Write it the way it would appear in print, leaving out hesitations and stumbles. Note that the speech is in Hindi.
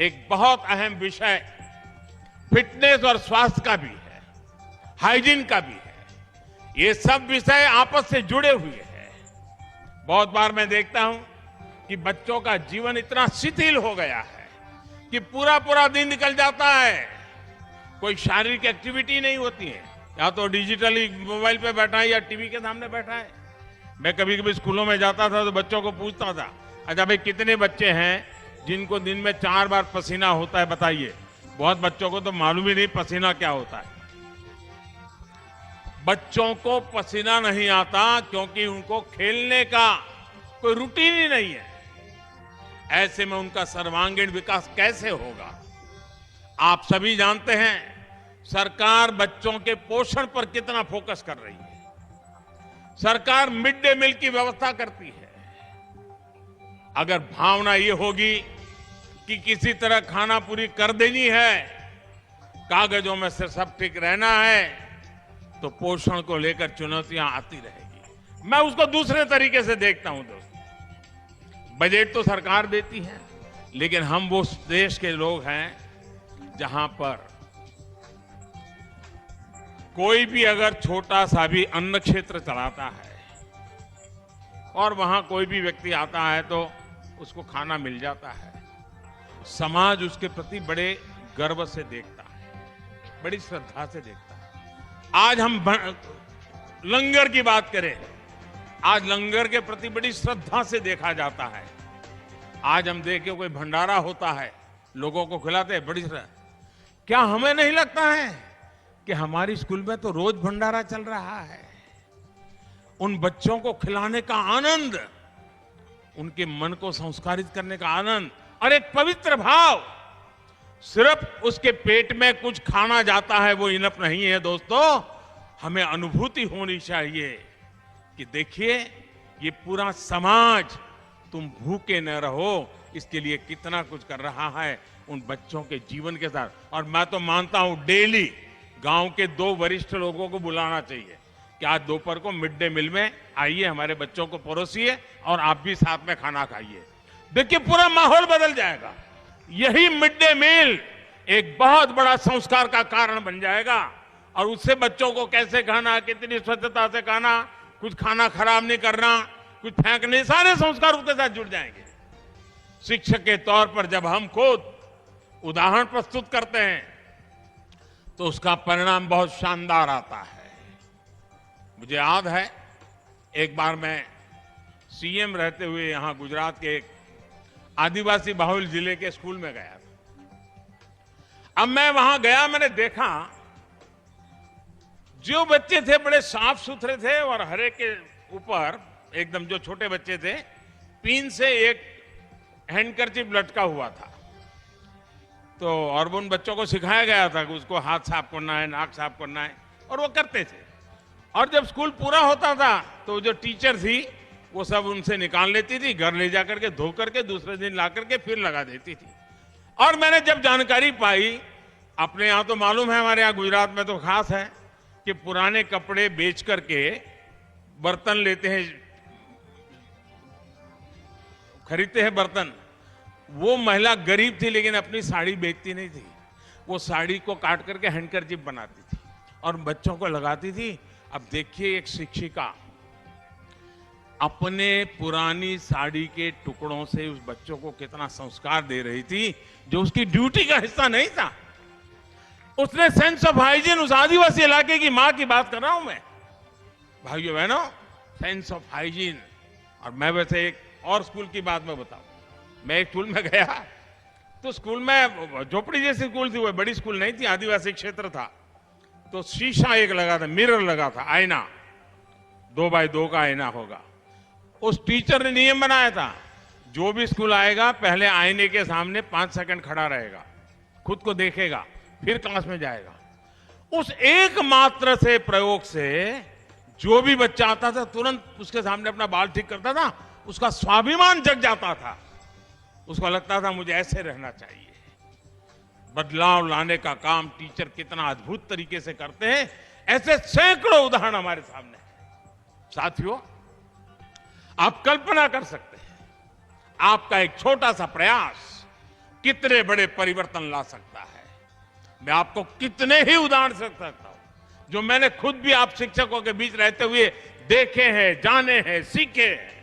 एक बहुत अहम विषय फिटनेस और स्वास्थ्य का भी है, हाइजीन का भी है। ये सब विषय आपस से जुड़े हुए हैं। बहुत बार मैं देखता हूं कि बच्चों का जीवन इतना शिथिल हो गया है कि पूरा पूरा दिन निकल जाता है, कोई शारीरिक एक्टिविटी नहीं होती है, या तो डिजिटली मोबाइल पे बैठा है या टीवी के सामने बैठा है। मैं कभी कभी स्कूलों में जाता था तो बच्चों को पूछता था, अच्छा भाई कितने बच्चे हैं जिनको दिन में 4 बार पसीना होता है, बताइए। बहुत बच्चों को तो मालूम ही नहीं पसीना क्या होता है। बच्चों को पसीना नहीं आता क्योंकि उनको खेलने का कोई रूटीन ही नहीं है। ऐसे में उनका सर्वांगीण विकास कैसे होगा? आप सभी जानते हैं सरकार बच्चों के पोषण पर कितना फोकस कर रही है। सरकार मिड डे मील की व्यवस्था करती है। अगर भावना ये होगी कि किसी तरह खाना पूरी कर देनी है, कागजों में से सब ठीक रहना है, तो पोषण को लेकर चुनौतियां आती रहेगी। मैं उसको दूसरे तरीके से देखता हूं दोस्तों। बजट तो सरकार देती है, लेकिन हम वो देश के लोग हैं जहां पर कोई भी अगर छोटा सा भी अन्न क्षेत्र चलाता है और वहां कोई भी व्यक्ति आता है तो उसको खाना मिल जाता है, समाज उसके प्रति बड़े गर्व से देखता है, बड़ी श्रद्धा से देखता है। आज हम लंगर की बात करें, आज लंगर के प्रति बड़ी श्रद्धा से देखा जाता है। आज हम देखें कोई भंडारा होता है, लोगों को खिलाते हैं, बड़ी श्रद्धा। क्या हमें नहीं लगता है कि हमारी स्कूल में तो रोज भंडारा चल रहा है? उन बच्चों को खिलाने का आनंद, उनके मन को संस्कारित करने का आनंद और एक पवित्र भाव, सिर्फ उसके पेट में कुछ खाना जाता है वो इनफ नहीं है दोस्तों। हमें अनुभूति होनी चाहिए कि देखिए ये पूरा समाज, तुम भूखे न रहो, इसके लिए कितना कुछ कर रहा है उन बच्चों के जीवन के साथ। और मैं तो मानता हूं डेली गांव के 2 वरिष्ठ लोगों को बुलाना चाहिए कि आज दोपहर को मिड डे मील में आइए, हमारे बच्चों को परोसिए और आप भी साथ में खाना खाइए। देखिए पूरा माहौल बदल जाएगा। यही मिड डे मील एक बहुत बड़ा संस्कार का कारण बन जाएगा। और उससे बच्चों को कैसे खाना, कितनी स्वच्छता से खाना, कुछ खाना खराब नहीं करना, कुछ फेंकने, सारे संस्कार उसके साथ जुड़ जाएंगे। शिक्षक के तौर पर जब हम खुद उदाहरण प्रस्तुत करते हैं तो उसका परिणाम बहुत शानदार आता है। मुझे याद है एक बार मैं सीएम रहते हुए यहां गुजरात के एक आदिवासी बाहुल जिले के स्कूल में गया था। अब मैं वहां गया, मैंने देखा जो बच्चे थे बड़े साफ सुथरे थे और हर एक के ऊपर एकदम, जो छोटे बच्चे थे, पिन से एक हैंडकरचिप लटका हुआ था। तो और उन बच्चों को सिखाया गया था कि उसको हाथ साफ करना है, नाक साफ करना है, और वो करते थे। और जब स्कूल पूरा होता था तो जो टीचर थी वो सब उनसे निकाल लेती थी, घर ले जाकर के धो करके दूसरे दिन ला करके फिर लगा देती थी। और मैंने जब जानकारी पाई, अपने यहाँ तो मालूम है, हमारे यहाँ गुजरात में तो खास है कि पुराने कपड़े बेच करके बर्तन लेते हैं, खरीदते हैं बर्तन। वो महिला गरीब थी लेकिन अपनी साड़ी बेचती नहीं थी। वो साड़ी को काट करके हैंडकरचिप बनाती थी और बच्चों को लगाती थी। अब देखिए एक शिक्षिका अपने पुरानी साड़ी के टुकड़ों से उस बच्चों को कितना संस्कार दे रही थी, जो उसकी ड्यूटी का हिस्सा नहीं था। उसने सेंस ऑफ हाइजीन, उस आदिवासी इलाके की मां की बात कर रहा हूं मैं, भाइयों बहनों, सेंस ऑफ हाइजीन। और मैं वैसे एक और स्कूल की बात मैं बताऊं, मैं एक स्कूल में गया तो स्कूल में झोपड़ी जैसी स्कूल थी, वो बड़ी स्कूल नहीं थी, आदिवासी क्षेत्र था। तो शीशा एक लगा था, मिरर लगा था, आईना, 2x2 का आईना होगा। उस टीचर ने नियम बनाया था, जो भी स्कूल आएगा पहले आईने के सामने 5 सेकंड खड़ा रहेगा, खुद को देखेगा, फिर क्लास में जाएगा। उस एकमात्र से प्रयोग से जो भी बच्चा आता था तुरंत उसके सामने अपना बाल ठीक करता था, उसका स्वाभिमान जग जाता था। उसको लगता था मुझे ऐसे रहना चाहिए। बदलाव लाने का काम टीचर कितना अद्भुत तरीके से करते हैं, ऐसे सैकड़ों उदाहरण हमारे सामने हैं। साथियों, आप कल्पना कर सकते हैं, आपका एक छोटा सा प्रयास कितने बड़े परिवर्तन ला सकता है। मैं आपको कितने ही उदाहरण से सकता हूं जो मैंने खुद भी आप शिक्षकों के बीच रहते हुए देखे हैं, जाने हैं, सीखे हैं।